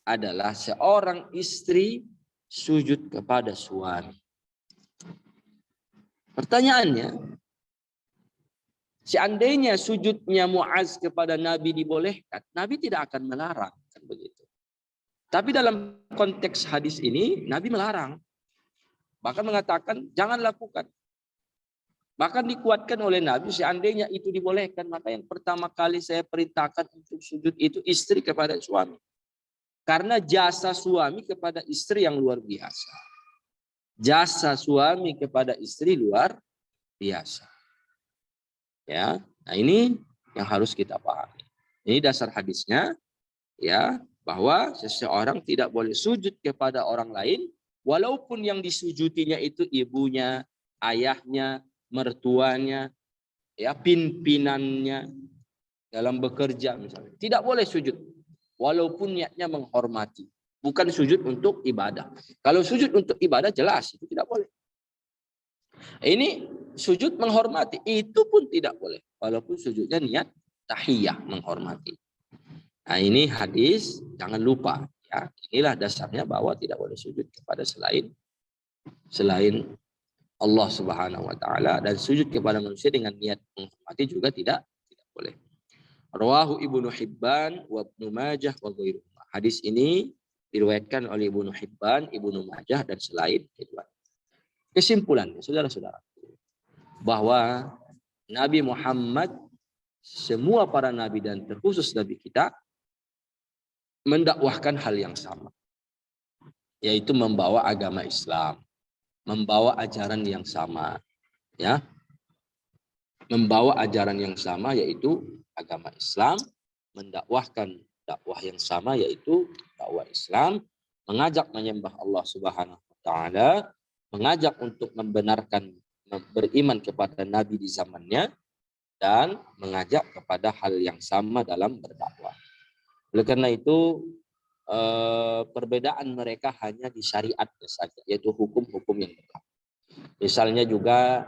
adalah seorang istri sujud kepada suami. Pertanyaannya, seandainya sujudnya Mu'adz kepada Nabi dibolehkan, Nabi tidak akan melarang, kan begitu. Tapi dalam konteks hadis ini, Nabi melarang. Bahkan mengatakan, jangan lakukan. Bahkan dikuatkan oleh Nabi, seandainya itu dibolehkan, maka yang pertama kali saya perintahkan untuk sujud itu istri kepada suami. Karena jasa suami kepada istri yang luar biasa. Jasa suami kepada istri luar biasa. Ya, nah ini yang harus kita pahami. Ini dasar hadisnya, ya, bahwa seseorang tidak boleh sujud kepada orang lain, walaupun yang disujutinya itu ibunya, ayahnya, mertuanya, ya, pimpinannya dalam bekerja misalnya. Tidak boleh sujud, walaupun niatnya menghormati. bukan sujud untuk ibadah. Kalau sujud untuk ibadah jelas itu tidak boleh. Ini sujud menghormati, itu pun tidak boleh. Walaupun sujudnya niat tahiyah menghormati. Nah ini hadis, jangan lupa. Ya, inilah dasarnya bahwa tidak boleh sujud kepada selain Allah Subhanahu wa taala, dan sujud kepada manusia dengan niat menghormati juga tidak boleh. Rawahu Ibnu Hibban wa Ibnu Majah wa ghairuhuma. Hadis ini diriwayatkan oleh Ibnu Hibban, Ibnu Majah dan selain itu. Kesimpulannya, saudara-saudara, bahwa Nabi Muhammad, semua para nabi dan terkhusus nabi kita mendakwahkan hal yang sama, yaitu membawa agama Islam, membawa ajaran yang sama, ya, membawa ajaran yang sama yaitu agama Islam, mendakwahkan dakwah yang sama yaitu dakwah Islam, mengajak menyembah Allah Subhanahu wa taala, mengajak untuk membenarkan beriman kepada nabi di zamannya, dan mengajak kepada hal yang sama dalam berdakwah. Oleh karena itu perbedaan mereka hanya di syariatnya saja, yaitu hukum-hukum yang berlaku. Misalnya juga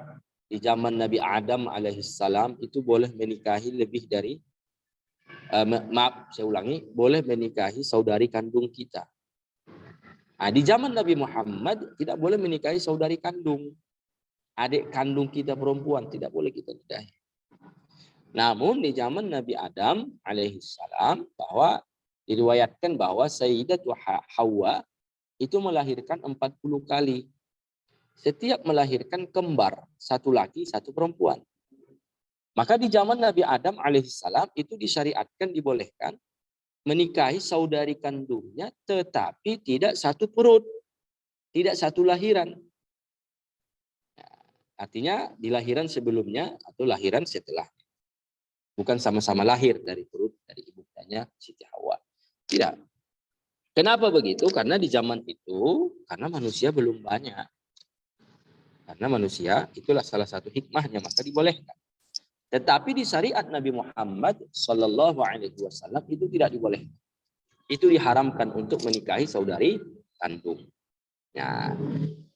di zaman Nabi Adam alaihissalam itu boleh menikahi lebih dari boleh menikahi saudari kandung kita. Nah, di zaman Nabi Muhammad tidak boleh menikahi saudari kandung, adik kandung kita perempuan tidak boleh kita nikahi. Namun di zaman Nabi Adam alaihissalam bahwa diriwayatkan bahwa Sayyidatu Hawa itu melahirkan 40 kali. Setiap melahirkan kembar, satu laki, satu perempuan. Maka di zaman Nabi Adam alaihissalam itu disyariatkan, dibolehkan menikahi saudari kandungnya, tetapi tidak satu perut, tidak satu lahiran. Artinya di lahiran sebelumnya atau lahiran setelah. Bukan sama-sama lahir dari perut dari ibundanya Siti Hawa. Tidak. Kenapa begitu? Karena di zaman itu, karena manusia belum banyak. Karena manusia, itulah salah satu hikmahnya, maka dibolehkan. Tetapi di syariat Nabi Muhammad Sallallahu Alaihi Wasallam itu tidak dibolehkan. Itu diharamkan untuk menikahi saudari kandung. Nah,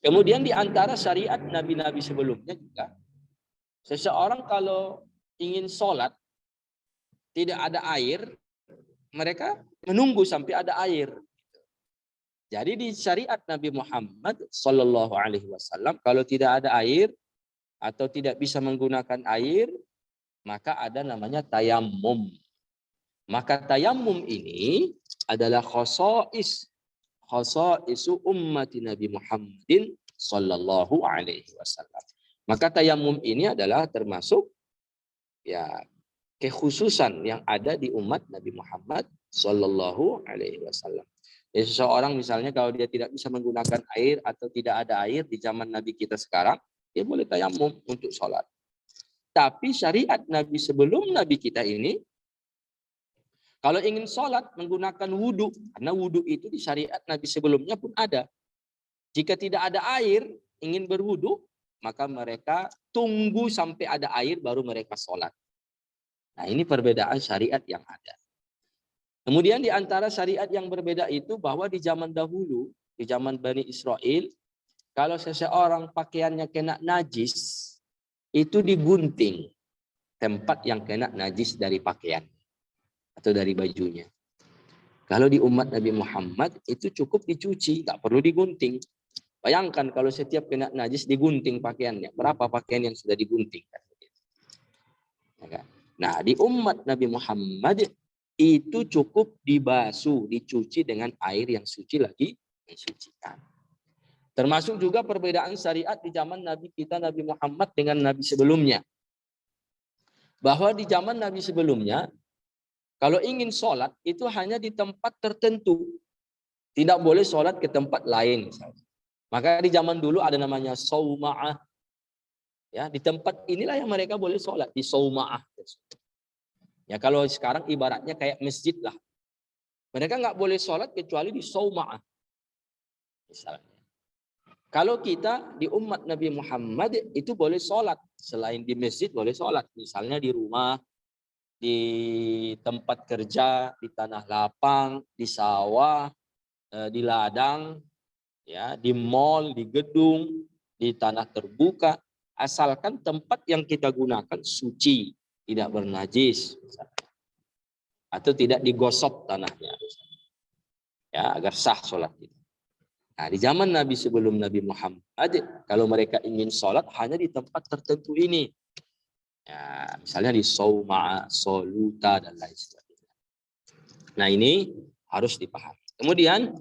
kemudian di antara syariat nabi-nabi sebelumnya juga, seseorang kalau ingin sholat tidak ada air, mereka menunggu sampai ada air. Jadi di syariat Nabi Muhammad Sallallahu Alaihi Wasallam kalau tidak ada air atau tidak bisa menggunakan air, maka ada namanya tayammum. Maka tayammum ini adalah khosaisu ummati Nabi Muhammadin Sallallahu Alaihi Wasallam. Maka tayammum ini adalah termasuk ya kekhususan yang ada di umat Nabi Muhammad Sallallahu Alaihi Wasallam. Jadi seseorang misalnya kalau dia tidak bisa menggunakan air atau tidak ada air di zaman Nabi kita sekarang, dia boleh tayammum untuk sholat. Tapi syariat Nabi sebelum Nabi kita ini, kalau ingin sholat menggunakan wudhu, karena wudhu itu di syariat Nabi sebelumnya pun ada. Jika tidak ada air, ingin berwudhu, maka mereka tunggu sampai ada air baru mereka sholat. Nah ini perbedaan syariat yang ada. Kemudian di antara syariat yang berbeda itu bahwa di zaman dahulu, di zaman Bani Israel, kalau seseorang pakaiannya kena najis, itu digunting tempat yang kena najis dari pakaian atau dari bajunya. Kalau di umat Nabi Muhammad itu cukup dicuci, tak perlu digunting. Bayangkan kalau setiap kena najis digunting pakaiannya, berapa pakaian yang sudah digunting? Nah, di umat Nabi Muhammad itu cukup dibasuh, dicuci dengan air yang suci lagi disucikan. Termasuk juga perbedaan syariat di zaman Nabi kita Nabi Muhammad dengan Nabi sebelumnya. Bahwa di zaman Nabi sebelumnya, kalau ingin sholat itu hanya di tempat tertentu. Tidak boleh sholat ke tempat lain. Maka di zaman dulu ada namanya sauma'ah. Ya, di tempat inilah yang mereka boleh sholat, di sauma'ah. Ya kalau sekarang ibaratnya kayak masjid lah. Mereka nggak boleh sholat kecuali di sauma'ah. Misalnya. Kalau kita di umat Nabi Muhammad itu boleh sholat. Selain di masjid boleh sholat. Misalnya di rumah, di tempat kerja, di tanah lapang, di sawah, di ladang, ya, di mall, di gedung, di tanah terbuka, asalkan tempat yang kita gunakan suci, tidak bernajis, atau tidak digosok tanahnya, ya, agar sah sholat kita. Nah, di zaman Nabi sebelum Nabi Muhammad, kalau mereka ingin sholat hanya di tempat tertentu ini, ya, misalnya di Sauma, Soluta, dan lain sebagainya. Nah, ini harus dipahami. Kemudian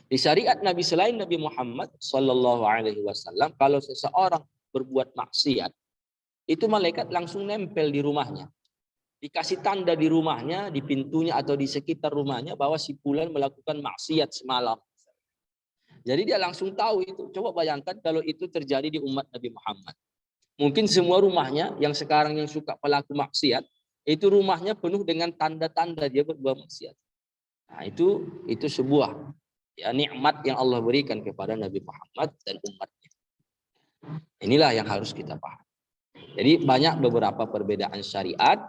di syariat Nabi selain Nabi Muhammad Sallallahu Alaihi Wasallam, kalau seseorang berbuat maksiat, itu malaikat langsung nempel di rumahnya, dikasih tanda di rumahnya, di pintunya atau di sekitar rumahnya bahwa si fulan melakukan maksiat semalam. Jadi dia langsung tahu itu. Coba bayangkan kalau itu terjadi di umat Nabi Muhammad. Mungkin semua rumahnya yang sekarang yang suka pelaku maksiat, itu rumahnya penuh dengan tanda-tanda dia berbuat maksiat. Nah, itu sebuah, ya, nikmat yang Allah berikan kepada Nabi Muhammad dan umatnya. Inilah yang harus kita paham. Jadi banyak beberapa perbedaan syariat,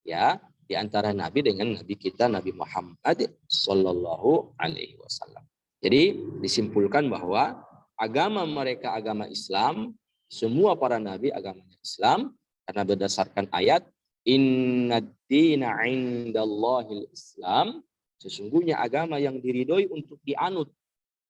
ya, di antara Nabi dengan Nabi kita Nabi Muhammad Sallallahu Alaihi Wasallam. Jadi disimpulkan bahwa agama mereka agama Islam, semua para nabi agamanya Islam, karena berdasarkan ayat Inna dina indallahil Islam, sesungguhnya agama yang diridhoi untuk dianut,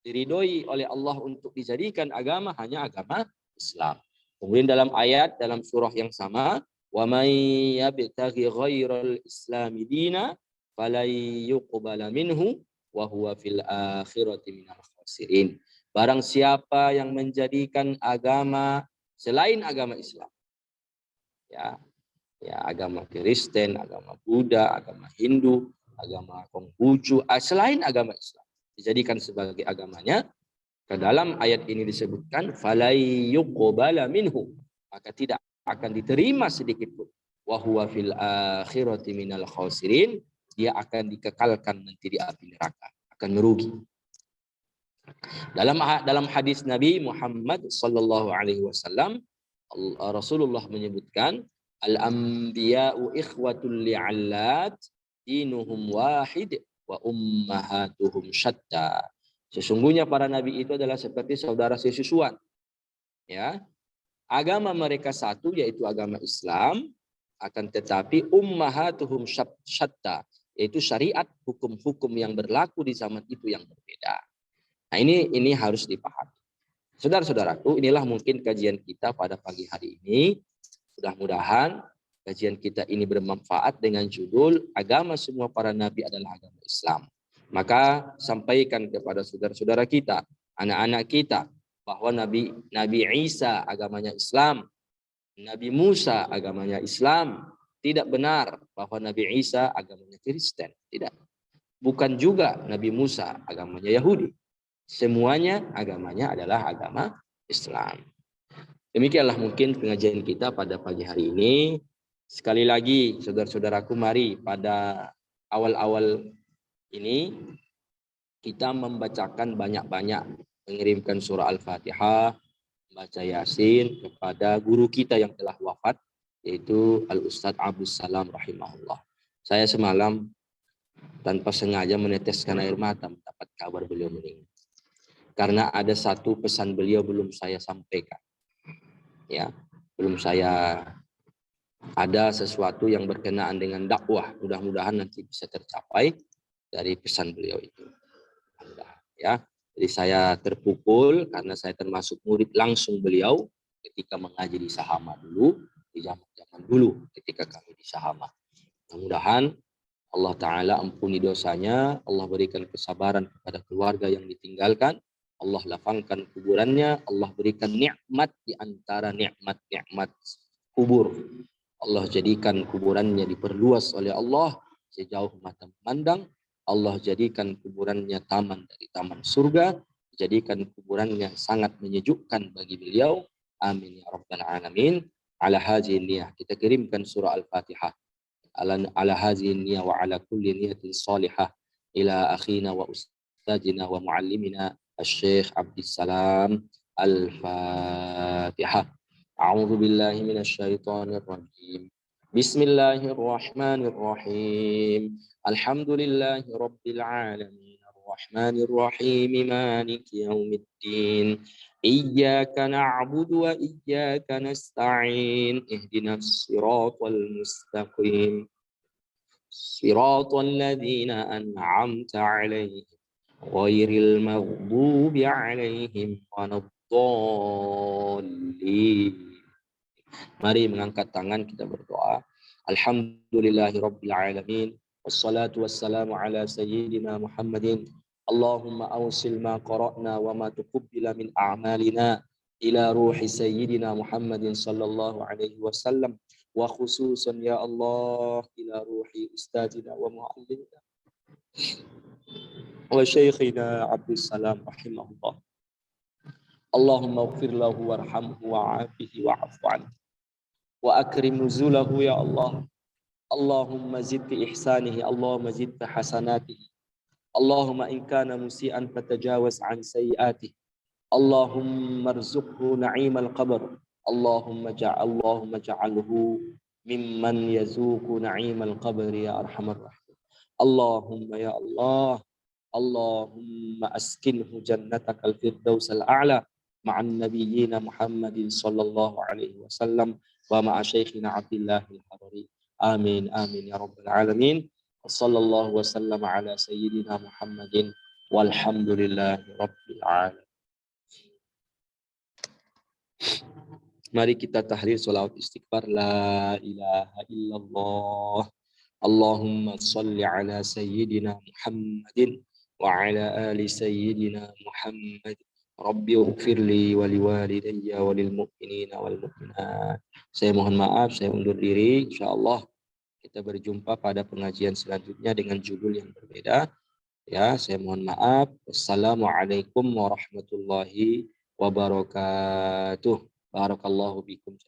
diridhoi oleh Allah untuk dijadikan agama hanya agama Islam. Kemudian dalam ayat dalam surah yang sama, wa may yabtaghi ghairal islami dina falan yuqbala minhu wa huwa fil akhirati minal khasirin. Barang siapa yang menjadikan agama selain agama Islam, ya, ya, agama Kristen, agama Buddha, agama Hindu, agama Konghucu, selain agama Islam dijadikan sebagai agamanya, ke dalam ayat ini disebutkan falai yuqbala minhu, maka tidak akan diterima sedikit pun, wa huwa fil akhirati minal khasirin, dia akan dikekalkan nanti di api neraka, akan merugi. Dalam hadis Nabi Muhammad sallallahu alaihi wasallam, Rasulullah menyebutkan al-anbiya'u ikhwatul li'allat dinuhum wahid wa ummahatuhum syatta. Sesungguhnya para nabi itu adalah seperti saudara sesusuan. Ya. Agama mereka satu, yaitu agama Islam, akan tetapi ummahatuhum syatta, yaitu syariat hukum-hukum yang berlaku di zaman itu yang berbeda. Nah, ini harus dipahami. Saudara-saudaraku, inilah mungkin kajian kita pada pagi hari ini. Mudah-mudahan kajian kita ini bermanfaat dengan judul agama semua para nabi adalah agama Islam. Maka sampaikan kepada saudara-saudara kita, anak-anak kita, bahwa Nabi Isa agamanya Islam, Nabi Musa agamanya Islam. Tidak benar bahwa Nabi Isa agamanya Kristen. Tidak. Bukan juga Nabi Musa agamanya Yahudi. Semuanya agamanya adalah agama Islam. Demikianlah mungkin pengajian kita pada pagi hari ini. Sekali lagi saudara-saudaraku, mari pada awal-awal ini kita membacakan banyak-banyak, mengirimkan surah Al-Fatihah, membaca Yasin kepada guru kita yang telah wafat, yaitu Al-Ustadz Abdus Salam rahimahullah. Saya semalam tanpa sengaja meneteskan air mata mendapat kabar beliau meninggal. Karena ada satu pesan beliau belum saya sampaikan. Ya, belum saya, ada sesuatu yang berkenaan dengan dakwah. Mudah-mudahan nanti bisa tercapai dari pesan beliau itu. Ya, jadi saya terpukul karena saya termasuk murid langsung beliau ketika mengaji di Sahama dulu, di zaman dulu ketika kami di Sahama. Mudah-mudahan Allah Ta'ala ampuni dosanya, Allah berikan kesabaran kepada keluarga yang ditinggalkan, Allah lapangkan kuburannya, Allah berikan nikmat di antara nikmat-nikmat kubur. Allah jadikan kuburannya diperluas oleh Allah sejauh mata memandang. Allah jadikan kuburannya taman dari taman surga, jadikan kuburannya sangat menyejukkan bagi beliau. Amin ya rabbal alamin. Ala hazihi niyah, kita kirimkan surah Al-Fatihah. Ala hazihi niyah wa ala kulli niyatin salihah ila akhina wa ustadina wa muallimina Asy-Syaikh Abdus Salam. Al-Fatihah. A'udzu billahi minasyaitonir rajim. Bismillahirrahmanirrahim. Alhamdulillahi rabbil alamin. الرحمن الرحيم مالك يوم الدين إياك نعبد وإياك نستعين اهدنا الصراط المستقيم صراط الذين أنعمت عليهم غير المغضوب عليهم ولا الضالين. Mari mengangkat tangan kita berdoa. Alhamdulillahirabbil alamin. Wassalatu wassalamu ala sayyidina Muhammadin. Allahumma awsil ma qara'na wa ma tuqabbila min a'malina ila ruhi sayyidina Muhammadin sallallahu alaihi wasallam wa khususan ya Allah ila ruhi ustazina wa muallimina wa syekhina Abdus Salam rahimahullah. Allahumma ighfir lahu warhamhu wa'afihi wa'fu anhu wa akrim nuzulahu ya Allah. Allahumma zid fi ihsanihi, Allahumma zid fi hasanatihi. Allahumma in kana musian fatajawaz an sayyiatihi. Allahumma arzuqhu na'imal qabr. Allahumma ja'alhu mimman yazuqu na'imal qabr ya arhamar rahim. Allahumma ya Allah, Allahumma askinhu jannatakal firdausal a'la ma'an nabiyyina Muhammadin sallallahu alaihi wasallam wa ma'a syekhina Abdullah al-Harari. Amin amin ya rabbal alamin. Wassallallahu wasallam ala sayyidina Muhammadin walhamdulillahi rabbil alamin. Mari kita tahlil sholawat istighfar. La ilaha illallah. Allahumma salli ala sayyidina Muhammadin wa ala ali sayyidina Muhammad. Rabbi ighfirli wa liwalidayya wa lil mu'minina wal mu'minat. Saya mohon maaf, saya undur diri. Insyaallah kita berjumpa pada pengajian selanjutnya dengan judul yang berbeda. Ya, saya mohon maaf. Wassalamualaikum warahmatullahi wabarakatuh. Barakallahu bikum.